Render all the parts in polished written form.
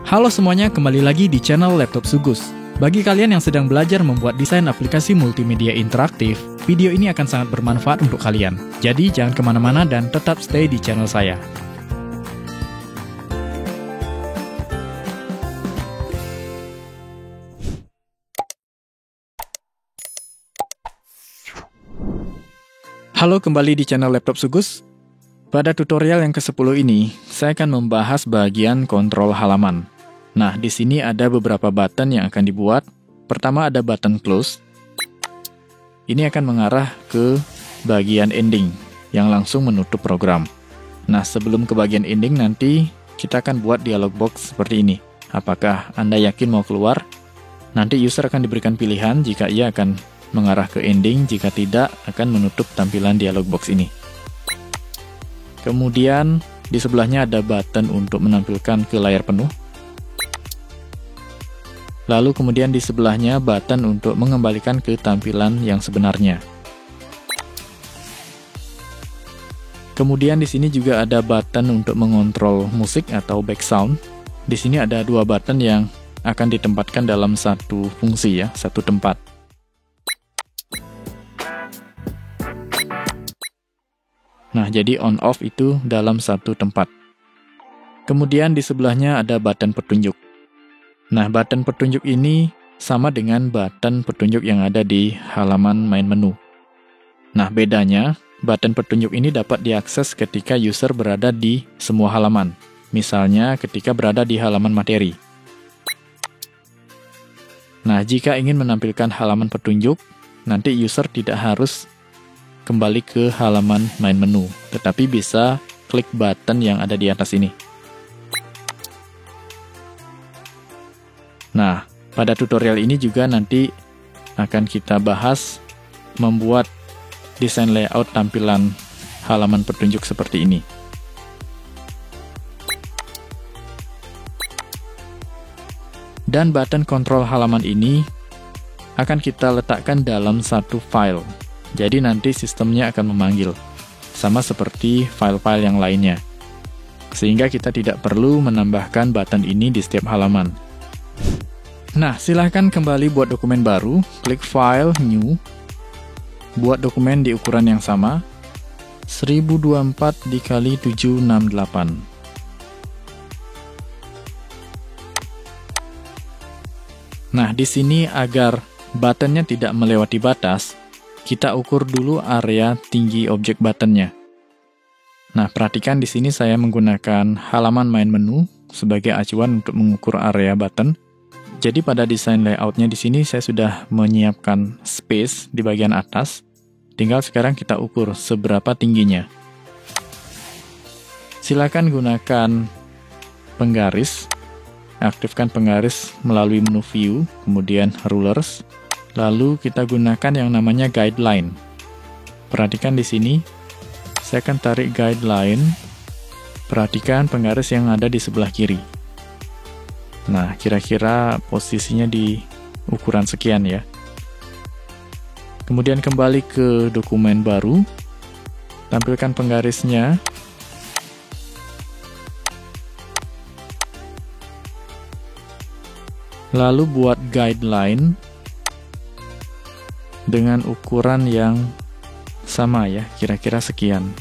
Halo semuanya, kembali lagi di channel Laptop Sugus. Bagi kalian yang sedang belajar membuat desain aplikasi multimedia interaktif, video ini akan sangat bermanfaat untuk kalian. Jadi jangan kemana-mana dan tetap stay di channel saya. Halo, kembali di channel Laptop Sugus. Pada tutorial yang ke-10 ini, saya akan membahas bagian kontrol halaman. Nah, di sini ada beberapa button yang akan dibuat. Pertama ada button close. Ini akan mengarah ke bagian ending, yang langsung menutup program. Nah, sebelum ke bagian ending nanti, kita akan buat dialog box seperti ini. Apakah Anda yakin mau keluar? Nanti user akan diberikan pilihan jika ia akan mengarah ke ending, jika tidak akan menutup tampilan dialog box ini. Kemudian di sebelahnya ada button untuk menampilkan ke layar penuh. Lalu kemudian di sebelahnya button untuk mengembalikan ke tampilan yang sebenarnya. Kemudian di sini juga ada button untuk mengontrol musik atau background. Di sini ada dua button yang akan ditempatkan dalam satu fungsi ya, satu tempat. Nah, jadi on off itu dalam satu tempat. Kemudian di sebelahnya ada button petunjuk. Nah, button petunjuk ini sama dengan button petunjuk yang ada di halaman main menu. Nah, bedanya, button petunjuk ini dapat diakses ketika user berada di semua halaman. Misalnya ketika berada di halaman materi. Nah, jika ingin menampilkan halaman petunjuk, nanti user tidak harus kembali ke halaman main menu, tetapi bisa klik button yang ada di atas ini. Nah, pada tutorial ini juga nanti akan kita bahas membuat desain layout tampilan halaman petunjuk seperti ini. Dan button kontrol halaman ini akan kita letakkan dalam satu file. Jadi nanti sistemnya akan memanggil, sama seperti file-file yang lainnya. Sehingga kita tidak perlu menambahkan button ini di setiap halaman. Nah, silahkan kembali buat dokumen baru, klik File, New. Buat dokumen di ukuran yang sama, 1024 x 768. Nah, di sini agar buttonnya tidak melewati batas, kita ukur dulu area tinggi objek buttonnya. Nah, perhatikan di sini saya menggunakan halaman main menu sebagai acuan untuk mengukur area button. Jadi pada desain layoutnya di sini saya sudah menyiapkan space di bagian atas. Tinggal sekarang kita ukur seberapa tingginya. Silakan gunakan penggaris. Aktifkan penggaris melalui menu View, kemudian Rulers. Lalu kita gunakan yang namanya guideline. Perhatikan di sini, saya akan tarik guideline. Perhatikan penggaris yang ada di sebelah kiri. Nah, kira-kira posisinya di ukuran sekian ya. Kemudian kembali ke dokumen baru. Tampilkan penggarisnya. Lalu buat guideline dengan ukuran yang sama ya, kira-kira sekian.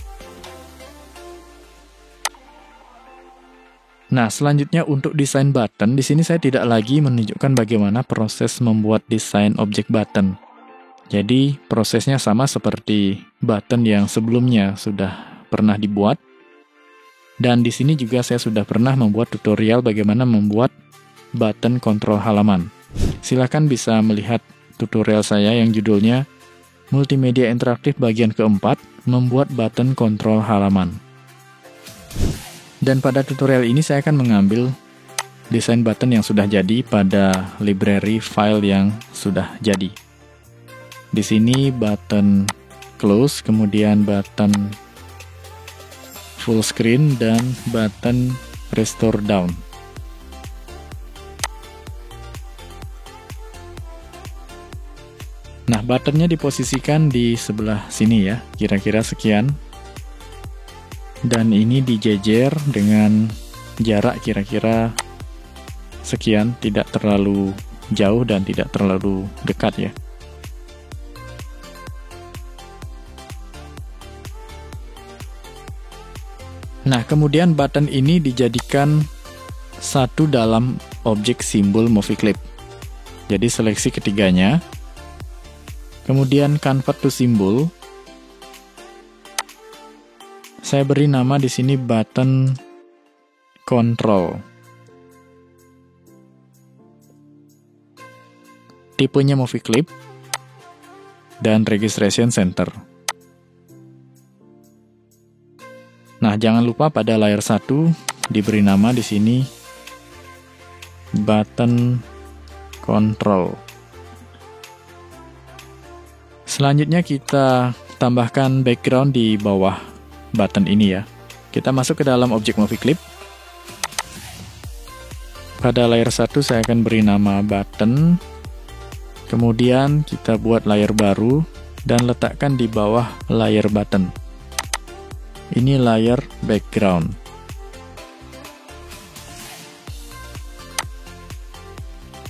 Nah, selanjutnya untuk desain button, di sini saya tidak lagi menunjukkan bagaimana proses membuat desain objek button. Jadi, prosesnya sama seperti button yang sebelumnya sudah pernah dibuat. Dan di sini juga saya sudah pernah membuat tutorial bagaimana membuat button kontrol halaman. Silakan bisa melihat tutorial saya yang judulnya Multimedia Interaktif bagian keempat, membuat button kontrol halaman. Dan pada tutorial ini saya akan mengambil desain button yang sudah jadi pada library file yang sudah jadi. Di sini button close, kemudian button full screen, dan button restore down. Nah, buttonnya diposisikan di sebelah sini ya, kira-kira sekian. Dan ini dijejer dengan jarak kira-kira sekian, tidak terlalu jauh dan tidak terlalu dekat ya. Nah, kemudian button ini dijadikan satu dalam objek simbol movie clip. Jadi seleksi ketiganya. Kemudian convert to symbol. Saya beri nama di sini button control. Tipenya movie clip dan registration center. Nah, jangan lupa pada layar 1 diberi nama di sini button control. Selanjutnya kita tambahkan background di bawah button ini ya. Kita masuk ke dalam objek movie clip. Pada layar 1 saya akan beri nama button. Kemudian kita buat layar baru dan letakkan di bawah layar button. Ini layar background.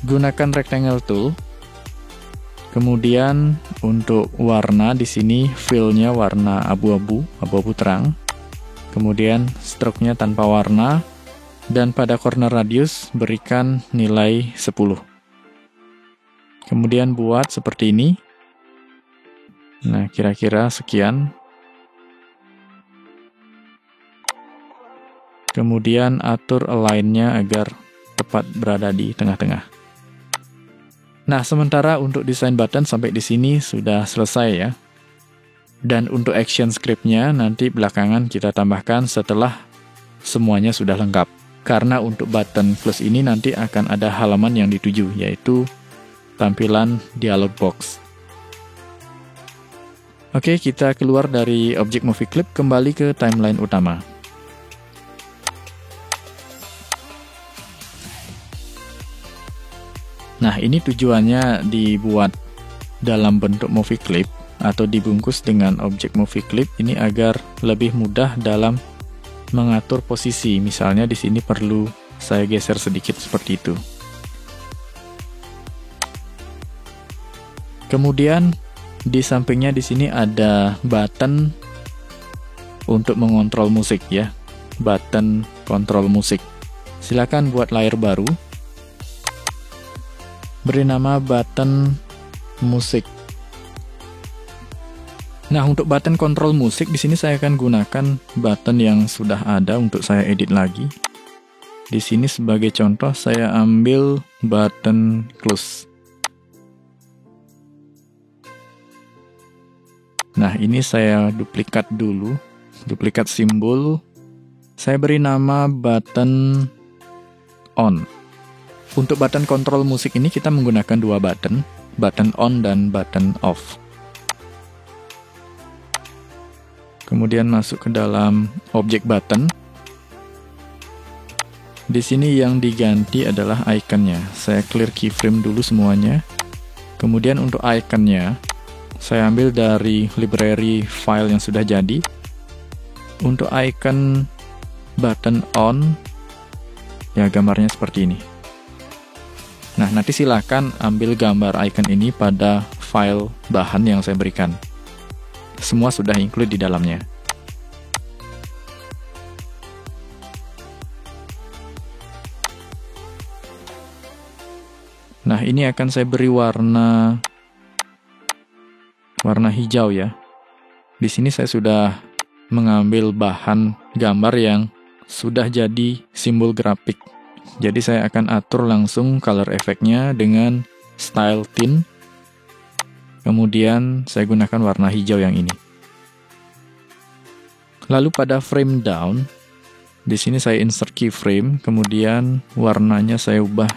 Gunakan rectangle tool. Kemudian untuk warna di sini fill-nya warna abu-abu terang. Kemudian stroke-nya tanpa warna dan pada corner radius berikan nilai 10. Kemudian buat seperti ini. Nah, kira-kira sekian. Kemudian atur align-nya agar tepat berada di tengah-tengah. Nah, sementara untuk desain button sampai di sini sudah selesai ya. Dan untuk action script-nya nanti belakangan kita tambahkan setelah semuanya sudah lengkap. Karena untuk button close ini nanti akan ada halaman yang dituju, yaitu tampilan dialog box. Oke, kita keluar dari objek movie clip, kembali ke timeline utama. Nah, ini tujuannya dibuat dalam bentuk movie clip atau dibungkus dengan objek movie clip ini agar lebih mudah dalam mengatur posisi. Misalnya di sini perlu saya geser sedikit seperti itu. Kemudian di sampingnya di sini ada button untuk mengontrol musik ya. Button kontrol musik. Silakan buat layar baru. Beri nama button musik. Nah, untuk button kontrol musik di sini saya akan gunakan button yang sudah ada untuk saya edit lagi. Di sini sebagai contoh saya ambil button close. Nah, ini saya duplikat dulu. Duplikat simbol. Saya beri nama button on. Untuk button kontrol musik ini kita menggunakan dua button on dan button off. Kemudian masuk ke dalam objek button. Di sini yang diganti adalah ikonnya. Saya clear keyframe dulu semuanya. Kemudian untuk ikonnya, saya ambil dari library file yang sudah jadi. Untuk icon button on, ya gambarnya seperti ini. Nah, nanti silakan ambil gambar icon ini pada file bahan yang saya berikan. Semua sudah include di dalamnya. Nah, ini akan saya beri warna hijau ya. Di sini saya sudah mengambil bahan gambar yang sudah jadi simbol grafik. Jadi saya akan atur langsung color efeknya dengan style tint. Kemudian saya gunakan warna hijau yang ini. Lalu pada frame down, di sini saya insert keyframe, kemudian warnanya saya ubah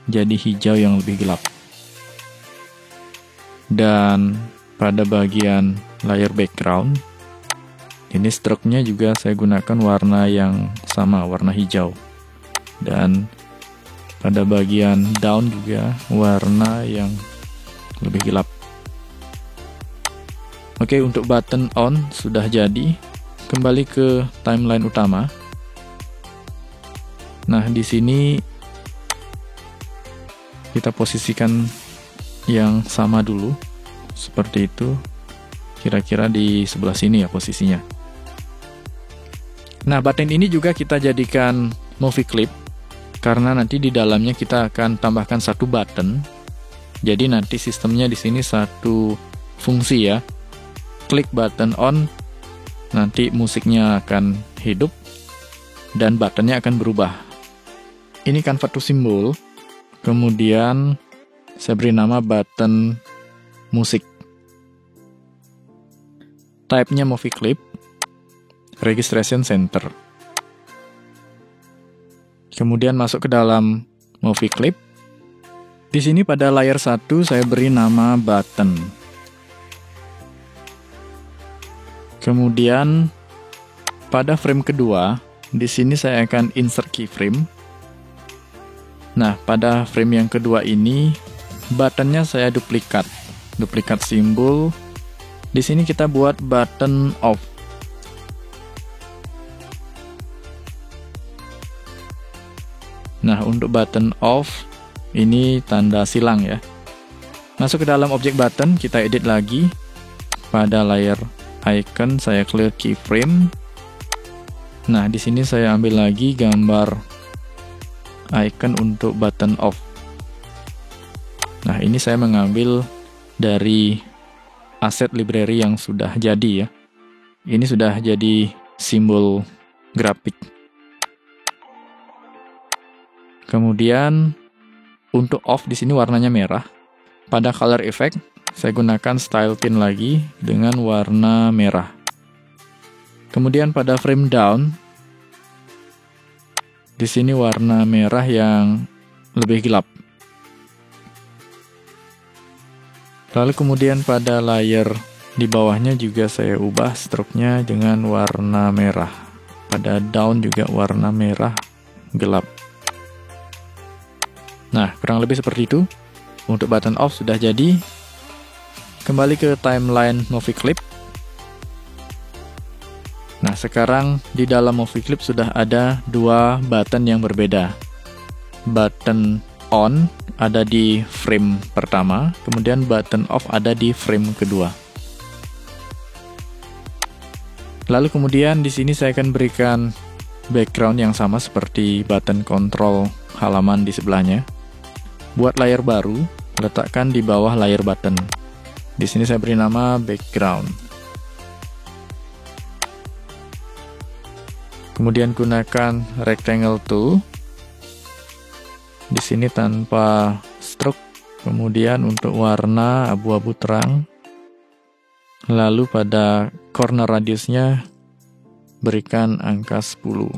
jadi hijau yang lebih gelap. Dan pada bagian layar background, ini stroke-nya juga saya gunakan warna yang sama, warna hijau. Dan pada bagian down juga warna yang lebih gelap. Oke, untuk button on sudah jadi. Kembali ke timeline utama. Nah, di sini Kita posisikan yang sama dulu, seperti itu. Kira-kira di sebelah sini ya posisinya. Nah, button ini juga kita jadikan movie clip, karena nanti di dalamnya kita akan tambahkan satu button. Jadi nanti sistemnya di sini satu fungsi ya. Klik button on, nanti musiknya akan hidup dan buttonnya akan berubah. Ini convert to symbol. Kemudian saya beri nama button musik. Type-nya movie clip. Registration center. Kemudian masuk ke dalam movie clip. Di sini pada layar 1 saya beri nama button. Kemudian pada frame kedua, di sini saya akan insert keyframe. Nah, pada frame yang kedua ini buttonnya saya duplikat simbol. Di sini kita buat button off. Nah, untuk button off, ini tanda silang ya. Masuk ke dalam objek button, kita edit lagi. Pada layar icon, saya clear keyframe. Nah, di sini saya ambil lagi gambar icon untuk button off. Nah, ini saya mengambil dari aset library yang sudah jadi ya. Ini sudah jadi simbol grafik. Kemudian untuk off di sini warnanya merah. Pada color effect saya gunakan style tint lagi dengan warna merah. Kemudian pada frame down di sini warna merah yang lebih gelap. Lalu kemudian pada layar di bawahnya juga saya ubah stroke-nya dengan warna merah. Pada down juga warna merah gelap. Nah, kurang lebih seperti itu. Untuk button off sudah jadi. Kembali ke timeline movie clip. Nah, sekarang di dalam movie clip sudah ada dua button yang berbeda. Button on ada di frame pertama, kemudian button off ada di frame kedua. Lalu kemudian di sini saya akan berikan background yang sama seperti button control halaman di sebelahnya. Buat layar baru, letakkan di bawah layar button. Di sini saya beri nama background. Kemudian gunakan rectangle tool. Di sini tanpa stroke. Kemudian untuk warna abu-abu terang. Lalu pada corner radiusnya berikan angka 10.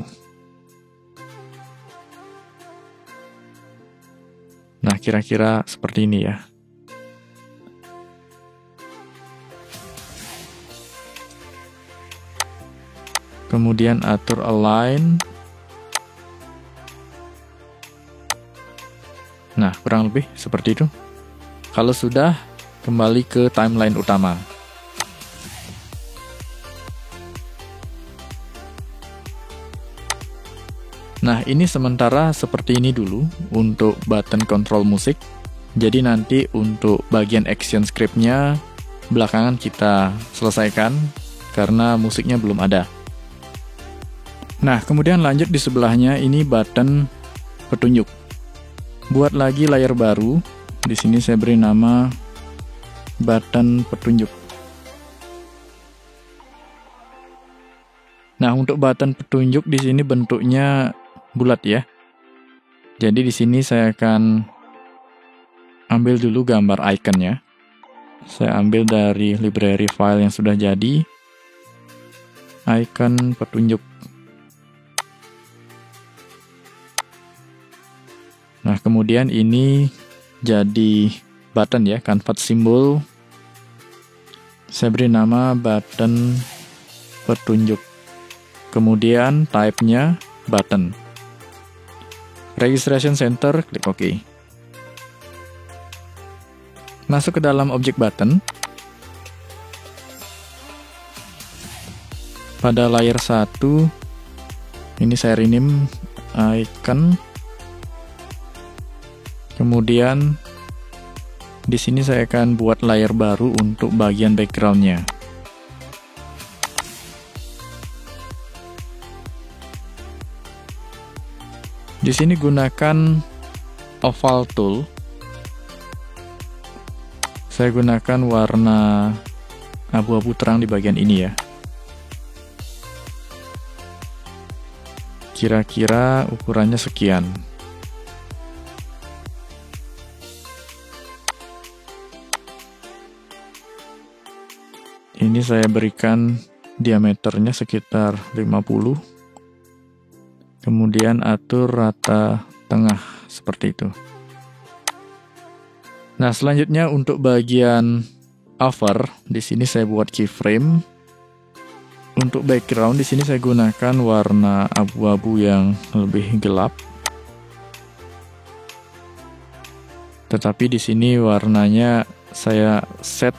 Nah, kira-kira seperti ini ya. Kemudian atur align. Nah, kurang lebih seperti itu. Kalau sudah, kembali ke timeline utama. Nah, ini sementara seperti ini dulu untuk button control musik. Jadi nanti untuk bagian action script-nya belakangan kita selesaikan karena musiknya belum ada. Nah, kemudian lanjut di sebelahnya ini button petunjuk. Buat lagi layar baru. Di sini saya beri nama button petunjuk. Nah, untuk button petunjuk di sini bentuknya bulat ya. Jadi di sini saya akan ambil dulu gambar iconnya. Saya ambil dari library file yang sudah jadi. Icon petunjuk. Nah, kemudian ini jadi button ya, convert symbol. Saya beri nama button petunjuk. Kemudian type-nya button. Registration center, klik OK. Masuk ke dalam objek button. Pada layar 1, ini saya rename icon. Kemudian di sini saya akan buat layer baru untuk bagian backgroundnya. Di sini gunakan oval tool. Saya gunakan warna abu-abu terang di bagian ini ya. Kira-kira ukurannya sekian. Ini saya berikan diameternya sekitar 50. Kemudian atur rata tengah seperti itu. Nah, selanjutnya untuk bagian hover, di sini saya buat keyframe. Untuk background di sini saya gunakan warna abu-abu yang lebih gelap. Tetapi di sini warnanya saya set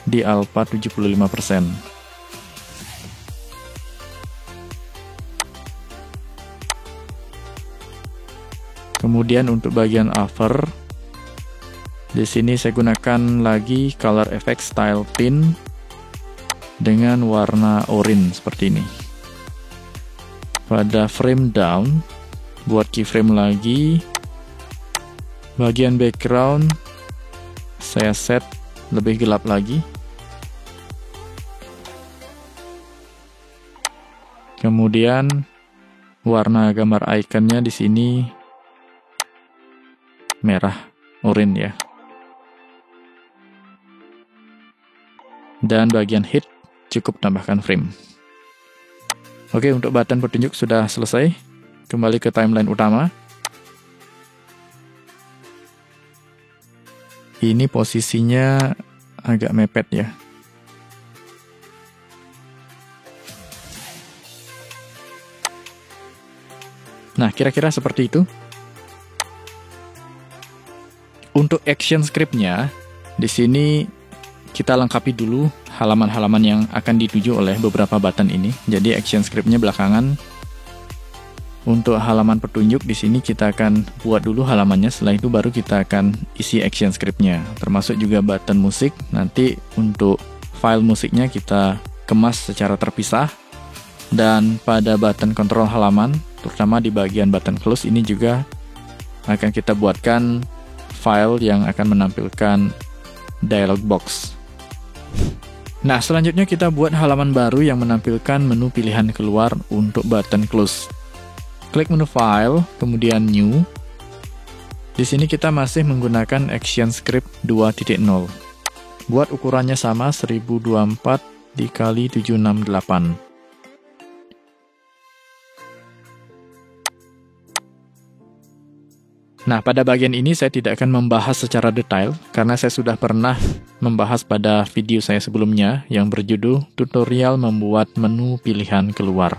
di alpha 75%. Kemudian untuk bagian hover, di sini saya gunakan lagi color effect style tint dengan warna orange seperti ini. Pada frame down, buat keyframe lagi. Bagian background saya set lebih gelap lagi. Kemudian warna gambar ikonnya di sini merah oranye ya. Dan bagian head cukup tambahkan frame. Oke, untuk button petunjuk sudah selesai. Kembali ke timeline utama. Ini posisinya agak mepet ya. Nah, kira-kira seperti itu. Untuk action script-nya, di sini kita lengkapi dulu halaman-halaman yang akan dituju oleh beberapa button ini. Jadi action script-nya belakangan. Untuk halaman petunjuk di sini kita akan buat dulu halamannya, setelah itu baru kita akan isi action script-nya. Termasuk juga button musik. Nanti untuk file musiknya kita kemas secara terpisah. Dan pada button kontrol halaman, terutama di bagian button close ini juga akan kita buatkan file yang akan menampilkan dialog box. Nah, selanjutnya kita buat halaman baru yang menampilkan menu pilihan keluar untuk button close. Klik menu file, kemudian new. Di sini kita masih menggunakan action script 2.0. Buat ukurannya sama 1024 dikali 768. Nah, pada bagian ini saya tidak akan membahas secara detail, karena saya sudah pernah membahas pada video saya sebelumnya yang berjudul Tutorial Membuat Menu Pilihan Keluar.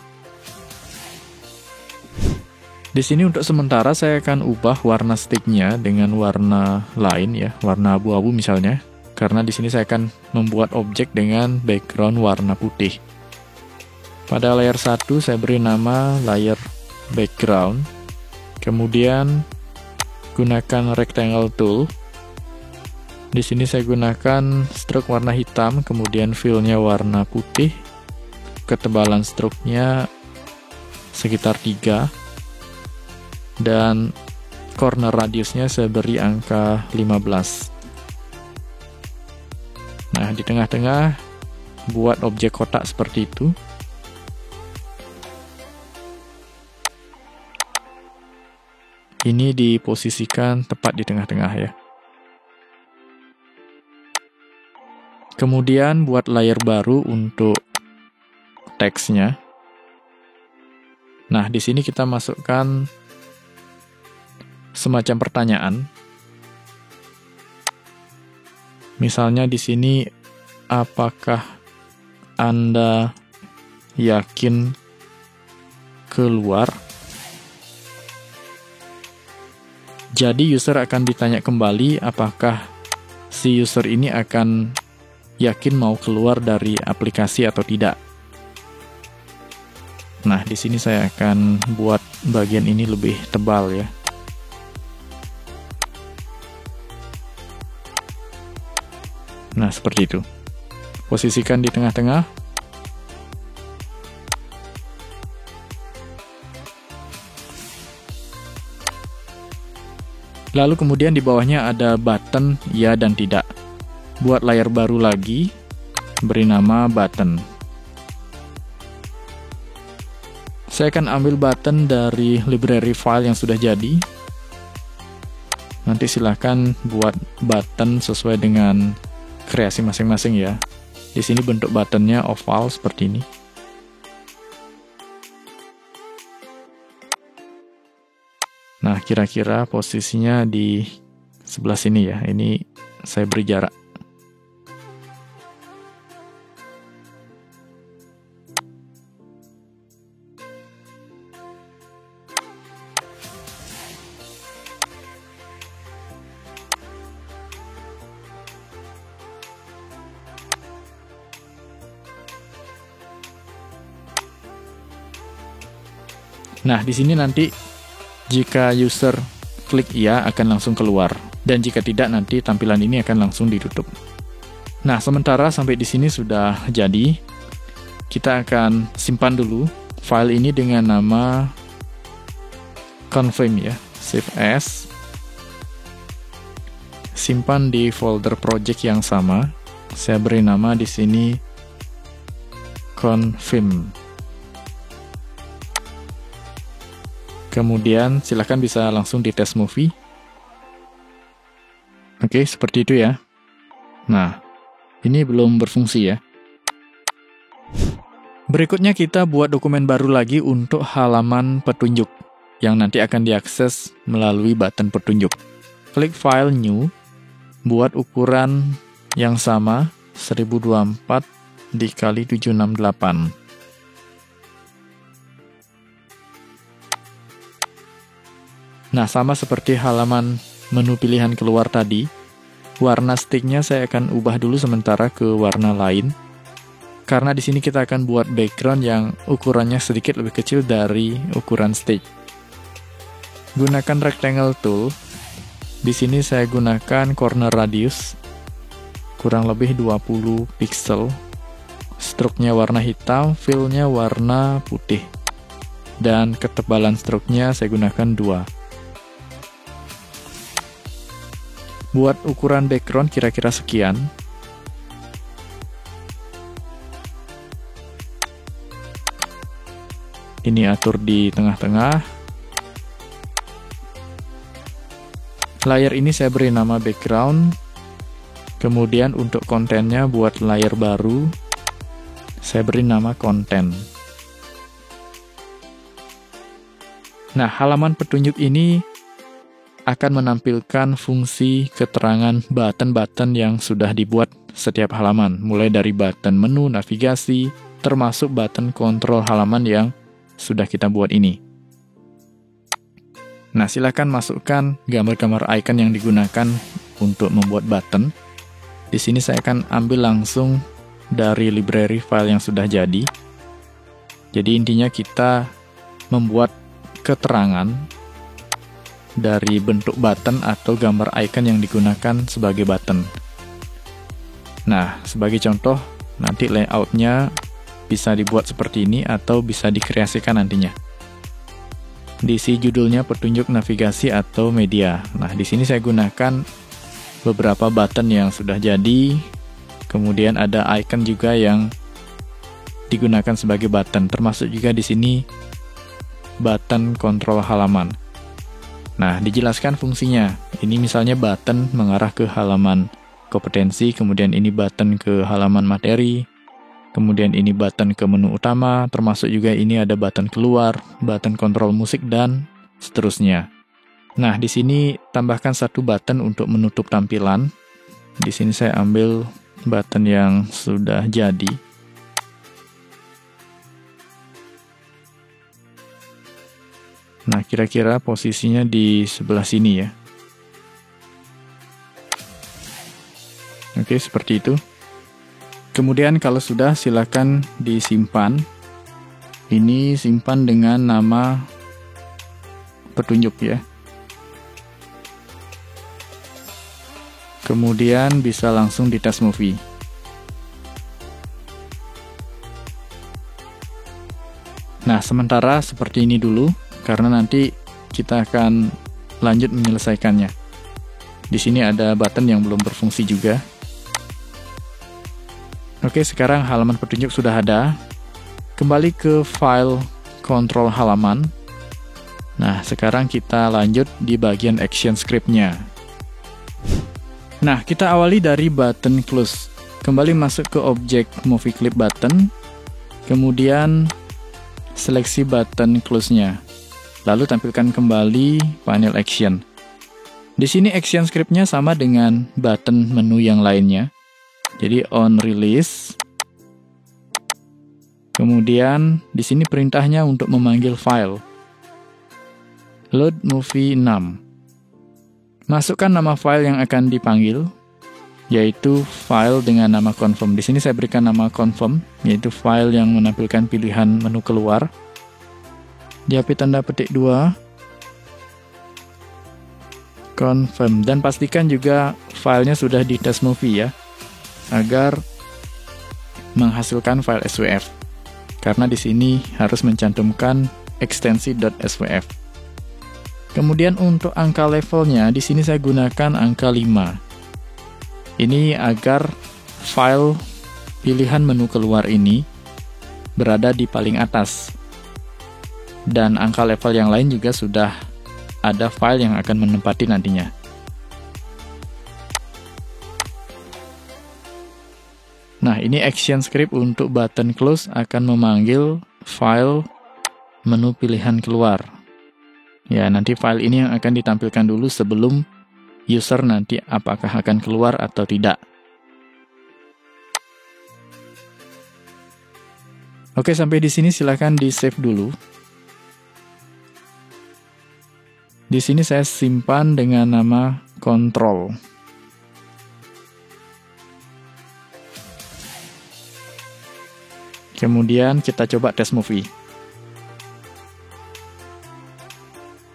Di sini untuk sementara saya akan ubah warna sticknya dengan warna lain ya, warna abu-abu misalnya, karena di sini saya akan membuat objek dengan background warna putih. Pada layer 1 saya beri nama layer background, kemudian gunakan rectangle tool. Di sini saya gunakan stroke warna hitam, kemudian fill-nya warna putih. Ketebalan stroke-nya sekitar 3. Dan corner radiusnya saya beri angka 15. Nah, di tengah-tengah buat objek kotak seperti itu. Ini diposisikan tepat di tengah-tengah ya. Kemudian buat layer baru untuk teksnya. Nah, di sini kita masukkan semacam pertanyaan. Misalnya di sini, apakah Anda yakin keluar? Jadi user akan ditanya kembali apakah si user ini akan yakin mau keluar dari aplikasi atau tidak. Nah, di sini saya akan buat bagian ini lebih tebal ya. Nah, seperti itu. Posisikan di tengah-tengah. Lalu kemudian di bawahnya ada button ya dan tidak. Buat layar baru lagi, beri nama button. Saya akan ambil button dari library file yang sudah jadi. Nanti silahkan buat button sesuai dengan kreasi masing-masing ya. Di sini bentuk buttonnya oval seperti ini. Nah, kira-kira posisinya di sebelah sini ya. Ini saya beri jarak. Nah, di sini nanti jika user klik iya akan langsung keluar, dan jika tidak nanti tampilan ini akan langsung ditutup. Nah, sementara sampai di sini sudah jadi. Kita akan simpan dulu file ini dengan nama confirm ya, save as. Simpan di folder project yang sama. Saya beri nama di sini confirm. Kemudian silahkan bisa langsung di test movie. Oke, seperti itu ya. Nah, ini belum berfungsi ya. Berikutnya kita buat dokumen baru lagi untuk halaman petunjuk yang nanti akan diakses melalui button petunjuk. Klik File New, buat ukuran yang sama 1024 dikali 768. Nah, sama seperti halaman menu pilihan keluar tadi, warna sticknya saya akan ubah dulu sementara ke warna lain. Karena di sini kita akan buat background yang ukurannya sedikit lebih kecil dari ukuran stick. Gunakan rectangle tool. Di sini saya gunakan corner radius kurang lebih 20 pixel. Stroke-nya warna hitam, fill-nya warna putih. Dan ketebalan stroke-nya saya gunakan 2. Buat ukuran background kira-kira sekian. Ini atur di tengah-tengah. Layar ini saya beri nama background. Kemudian untuk kontennya buat layar baru, saya beri nama konten. Nah, halaman petunjuk ini akan menampilkan fungsi keterangan button-button yang sudah dibuat setiap halaman, mulai dari button menu, navigasi, termasuk button kontrol halaman yang sudah kita buat ini. Nah, silakan masukkan gambar-gambar icon yang digunakan untuk membuat button. Di sini saya akan ambil langsung dari library file yang sudah jadi. Jadi intinya kita membuat keterangan dari bentuk button atau gambar icon yang digunakan sebagai button. Nah, sebagai contoh, nanti layoutnya bisa dibuat seperti ini atau bisa dikreasikan nantinya. Diisi judulnya petunjuk navigasi atau media. Nah, di sini saya gunakan beberapa button yang sudah jadi. Kemudian ada icon juga yang digunakan sebagai button, termasuk juga di sini button kontrol halaman. Nah, dijelaskan fungsinya. Ini misalnya button mengarah ke halaman kompetensi, kemudian ini button ke halaman materi, kemudian ini button ke menu utama, termasuk juga ini ada button keluar, button kontrol musik, dan seterusnya. Nah, di sini tambahkan satu button untuk menutup tampilan. Di sini saya ambil button yang sudah jadi. Nah, kira-kira posisinya di sebelah sini ya. Oke, seperti itu. Kemudian kalau sudah, silakan disimpan. Ini simpan dengan nama petunjuk ya. kemudian bisa langsung di test movie. Nah, sementara seperti ini dulu, karena nanti kita akan lanjut menyelesaikannya. Di sini ada button yang belum berfungsi juga. Oke, sekarang halaman petunjuk sudah ada. Kembali ke file kontrol halaman. Nah, sekarang kita lanjut di bagian action script-nya. Nah, kita awali dari button close. Kembali masuk ke objek movie clip button, kemudian seleksi button close-nya. Lalu tampilkan kembali panel action. Di sini action script-nya sama dengan button menu yang lainnya. Jadi on release. Kemudian di sini perintahnya untuk memanggil file. Load movie 6. Masukkan nama file yang akan dipanggil, yaitu file dengan nama confirm. Di sini saya berikan nama confirm, yaitu file yang menampilkan pilihan menu keluar. Diapit tanda petik 2. Confirm. Dan pastikan juga filenya sudah di test movie ya, agar menghasilkan file SWF. Karena di sini harus mencantumkan ekstensi .swf. Kemudian untuk angka levelnya, di sini saya gunakan angka 5. Ini agar file pilihan menu keluar ini berada di paling atas. Dan angka level yang lain juga sudah ada file yang akan menempati nantinya. Nah, ini action script untuk button close akan memanggil file menu pilihan keluar. Ya, nanti file ini yang akan ditampilkan dulu sebelum user nanti apakah akan keluar atau tidak. Oke, sampai di sini silakan di-save dulu. Di sini saya simpan dengan nama control. Kemudian kita coba test movie.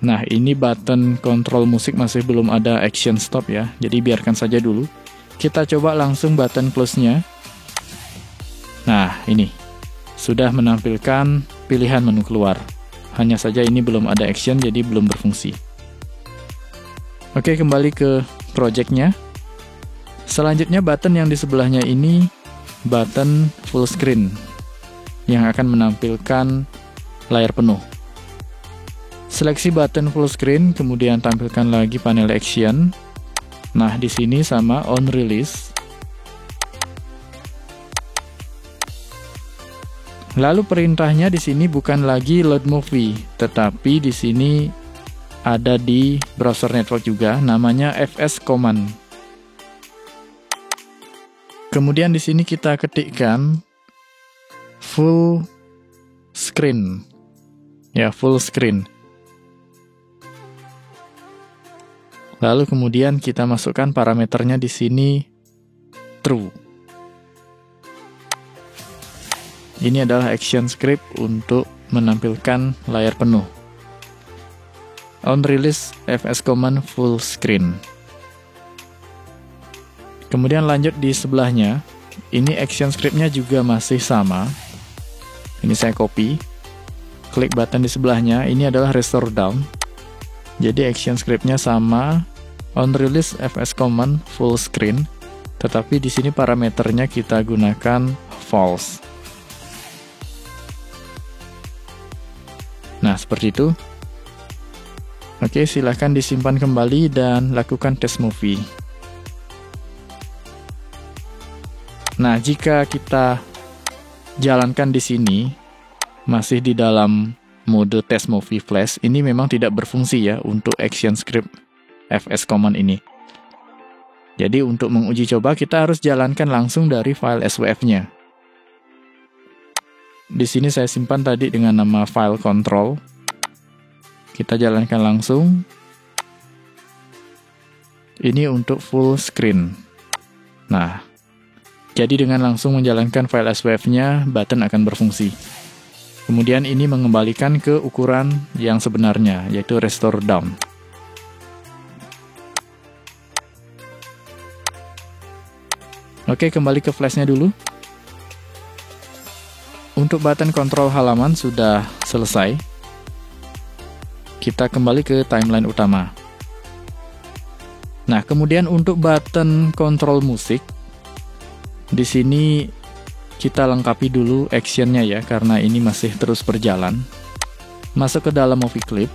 Nah, ini button kontrol musik masih belum ada action stop ya, jadi biarkan saja dulu. Kita coba langsung button close-nya. Nah, ini sudah menampilkan pilihan menu keluar. Hanya saja ini belum ada action, jadi belum berfungsi. Oke, kembali ke project-nya. Selanjutnya button yang di sebelahnya ini button full screen yang akan menampilkan layar penuh. Seleksi button full screen, kemudian tampilkan lagi panel action. Nah, di sini sama on release. Lalu perintahnya di sini bukan lagi load movie, tetapi di sini ada di browser network juga, namanya fs command. Kemudian di sini kita ketikkan full screen. Ya, full screen. Lalu kemudian kita masukkan parameternya di sini true. Ini adalah action script untuk menampilkan layar penuh. On release fs command full screen. Kemudian lanjut di sebelahnya. Ini action script-nya juga masih sama. Ini saya copy. Klik button di sebelahnya. Ini adalah restore down. Jadi action script-nya sama. On release fs command full screen, tetapi di sini parameternya kita gunakan false. Nah, seperti itu. Oke, silahkan disimpan kembali dan lakukan test movie. Nah, jika kita jalankan di sini masih di dalam mode test movie flash, ini memang tidak berfungsi ya untuk action script fs command ini. Jadi untuk menguji coba kita harus jalankan langsung dari file SWF-nya. Di sini saya simpan tadi dengan nama file control. Kita jalankan langsung. Ini untuk full screen. Nah, jadi dengan langsung menjalankan file SWF-nya, button akan berfungsi. Kemudian ini mengembalikan ke ukuran yang sebenarnya, yaitu restore down. Oke, kembali ke flashnya dulu. Untuk button kontrol halaman sudah selesai. Kita kembali ke timeline utama. Nah, kemudian untuk button kontrol musik, di sini kita lengkapi dulu actionnya ya, karena ini masih terus berjalan. Masuk ke dalam movie clip.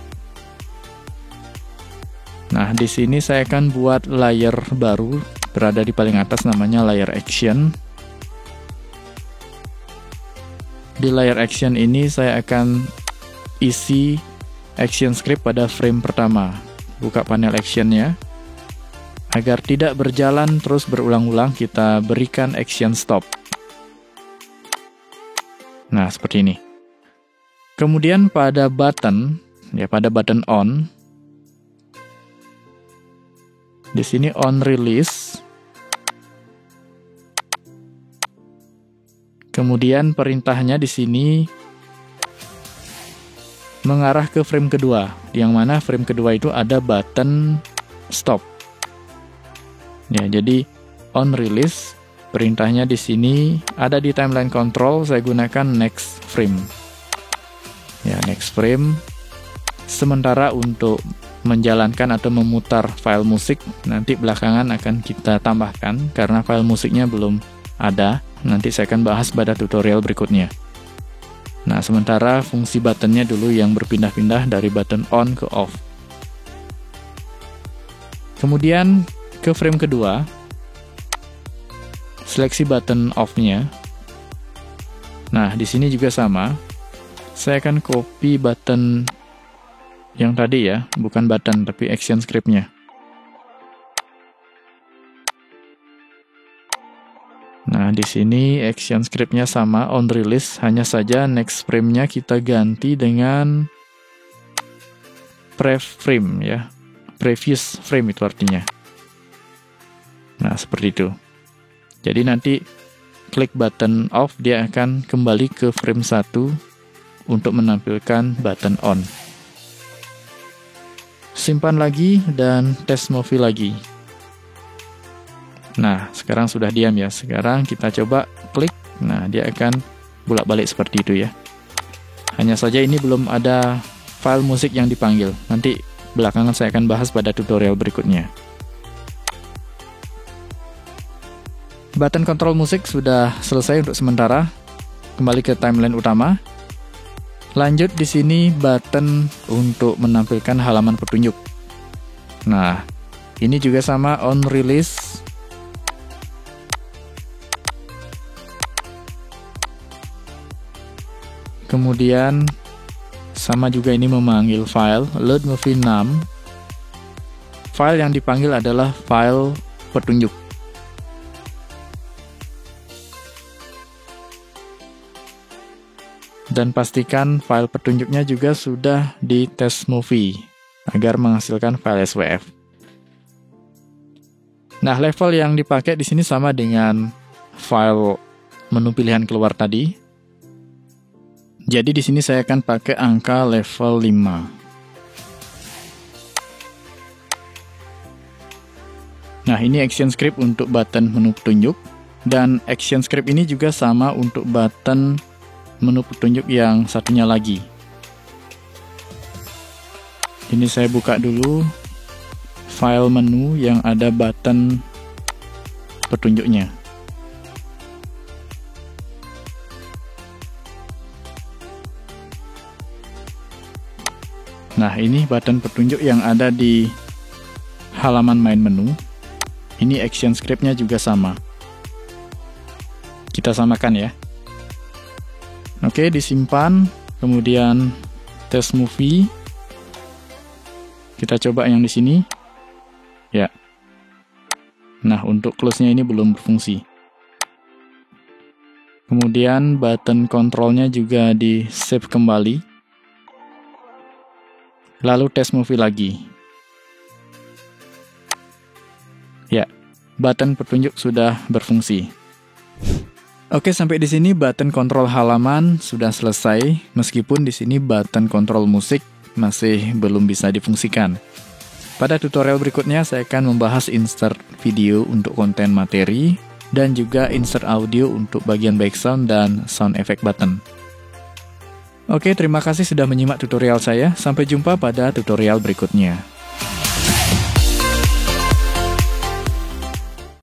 Nah, di sini saya akan buat layer baru, berada di paling atas, namanya layer action. Di layer action ini saya akan isi action script pada frame pertama. Buka panel actionnya. Agar tidak berjalan terus berulang-ulang, kita berikan action stop. Nah, seperti ini. Kemudian pada button, pada button on, di sini on release. Kemudian perintahnya di sini mengarah ke frame kedua, yang mana frame kedua itu ada button stop. Ya, jadi on release, perintahnya di sini ada di timeline control, saya gunakan next frame. Ya, next frame. Sementara untuk menjalankan atau memutar file musik, nanti belakangan akan kita tambahkan, karena file musiknya belum ada. Nanti saya akan bahas pada tutorial berikutnya. Nah, sementara fungsi buttonnya dulu yang berpindah-pindah dari button on ke off. Kemudian ke frame kedua, seleksi button off-nya. Nah, di sini juga sama. Saya akan copy button yang tadi ya, bukan button tapi action script-nya. Nah, di sini action script-nya sama, on release, hanya saja next frame-nya kita ganti dengan pre-frame ya. Previous frame itu artinya. Nah, seperti itu. Jadi nanti klik button off, dia akan kembali ke frame 1 untuk menampilkan button on. Simpan lagi dan test movie lagi. Nah, sekarang sudah diam ya. Sekarang kita coba klik. Nah, dia akan bolak-balik seperti itu ya. Hanya saja ini belum ada file musik yang dipanggil. Nanti belakangan saya akan bahas pada tutorial berikutnya. Button kontrol musik sudah selesai untuk sementara. Kembali ke timeline utama. Lanjut di sini button untuk menampilkan halaman petunjuk. Nah, ini juga sama, on release. Kemudian sama juga ini memanggil file, load movie 6. File yang dipanggil adalah file petunjuk. Dan pastikan file petunjuknya juga sudah di test movie agar menghasilkan file SWF. Nah, level yang dipakai di sini sama dengan file menu pilihan keluar tadi. Jadi di sini saya akan pakai angka level 5. Nah, ini action script untuk button menu petunjuk, dan action script ini juga sama untuk button menu petunjuk yang satunya lagi. Ini saya buka dulu file menu yang ada button petunjuknya. Nah, ini button petunjuk yang ada di halaman main menu. Ini action script-nya juga sama. Kita samakan ya. Oke, disimpan. Kemudian test movie. Kita coba yang di sini. Ya. Nah, untuk close-nya ini belum berfungsi. Kemudian button kontrolnya juga di save kembali. Lalu test movie lagi. Ya, button petunjuk sudah berfungsi. Oke, sampai di sini button kontrol halaman sudah selesai, meskipun di sini button kontrol musik masih belum bisa difungsikan. Pada tutorial berikutnya saya akan membahas insert video untuk konten materi, dan juga insert audio untuk bagian background dan sound effect button. Oke, terima kasih sudah menyimak tutorial saya. Sampai jumpa pada tutorial berikutnya.